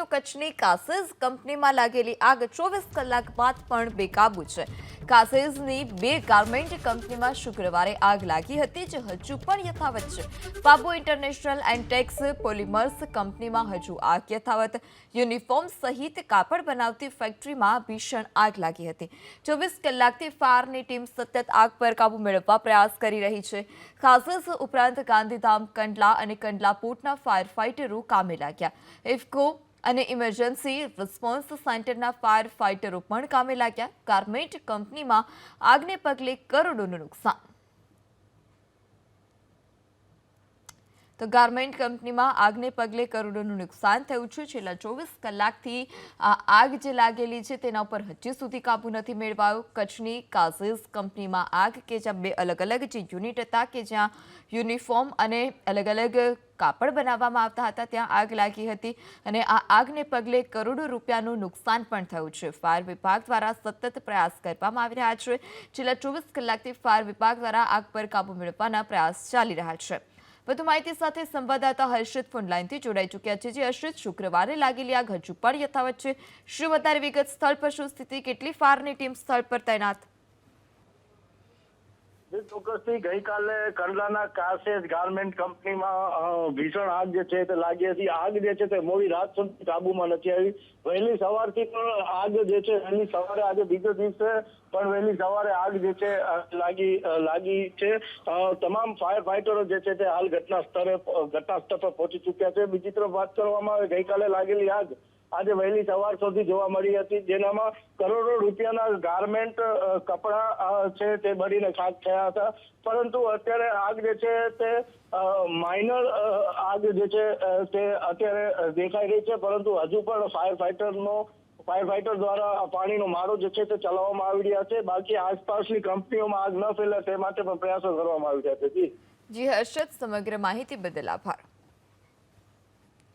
તો કચ્છની કાસેઝ કંપનીમાં લાગેલી આગ 24 કલાક બાદ પણ બેકાબૂ છે। કાસેઝની 2 ગાર્મેન્ટ કંપનીમાં શુક્રવારે આગ લાગી હતી, જે હજુ પણ યથાવત છે। પાબુ ઇન્ટરનેશનલ એન્ડ ટેક્સ પોલિમર્સ કંપનીમાં હજુ આગ યથાવત। યુનિફોર્મ સહિત કાપડ બનાવતી ફેક્ટરીમાં ભીષણ આગ લાગી હતી। 24 કલાકથી ફાયરની ટીમ સતત આગ પર કાબુ મેળવવા પ્રયાસ કરી રહી છે। કાસેઝ ઉપરાંત ગાંધીધામ, કંડલા અને કંડલા પોર્ટના ફાયર ફાઇટરો કામે લાગ્યા। ઇફકો અને ઇમરજન્સી રિસ્પોન્સ સેન્ટરના ફાયર ફાઇટરો પણ કામે લાગ્યા। ગાર્મેન્ટ કંપનીમાં આગને પગલે કરોડોનું નુકસાન। તો ગાર્મેન્ટ કંપનીમાં આગને પગલે કરોડોનું નુકસાન થયું છે। છેલ્લા 24 કલાકથી આ આગ જે લાગેલી છે તેના ઉપર હજી સુધી કાબુ નથી મેળવાયો। કચ્છની કાસેઝ કંપનીમાં આગ કે જ્યાં 2 અલગ અલગ જે યુનિટ હતા કે જ્યાં યુનિફોર્મ અને અલગ અલગ કાપડ બનાવવામાં આવતા હતા ત્યાં આગ લાગી હતી અને આ આગને પગલે કરોડો રૂપિયાનું નુકસાન પણ થયું છે। ફાયર વિભાગ દ્વારા સતત પ્રયાસ કરવામાં આવી રહ્યા છે। છેલ્લા 24 કલાકથી ફાયર વિભાગ દ્વારા આગ પર કાબુ મેળવવાના પ્રયાસ ચાલી રહ્યા છે। વધુ માહિતી સાથે સંવાદદાતા હર્ષિત ફોન લાઈનથી જોડાઈ ચૂક્યા છે। જે હર્ષિત, શુક્રવારે લાગેલી આગ હજુ પણ યથાવત છે, શું વધારે વિગત? સ્થળ પર શું સ્થિતિ, કેટલી ફાયરની ટીમ સ્થળ પર તૈનાત? ચોક્કસથી ગઈકાલે કંડલાના કાસેઝ ગાર્મેન્ટ કંપનીમાં ભીષણ આગ જે છે તે લાગી હતી। આગ જે છે તે મોડી રાત સુધી કાબુમાં નથી આવી। વહેલી સવારથી પણ આગ જે છે વહેલી સવારે આજે બીજો દિવસે પણ વહેલી સવારે આગ જે છે લાગી છે। તમામ ફાયર ફાઇટરો જે છે તે હાલ ઘટના સ્થળ પર પહોંચી ચૂક્યા છે। બીજી તરફ વાત કરવામાં આવે, ગઈકાલે લાગેલી આગ આજે વહેલી સવાર સુધી જોવા મળી હતી, જેનામાં કરોડો રૂપિયાના ગાર્મેન્ટ કપડા છે તે બળીને ખાક થયા હતા। પરંતુ અત્યારે આગ જે છે તે માઇનર આગ જે છે તે અત્યારે દેખાઈ રહી છે, પરંતુ હજુ પણ ફાયર ફાઇટર દ્વારા પાણીનો મારો જે છે તે ચલાવવામાં આવી રહ્યા છે। બાકી આસપાસની કંપનીઓમાં આગ ન ફેલાય તે માટે પણ પ્રયાસો કરવામાં આવી રહ્યા છે। જી હર્ષદ, સમગ્ર માહિતી બદલ આભાર।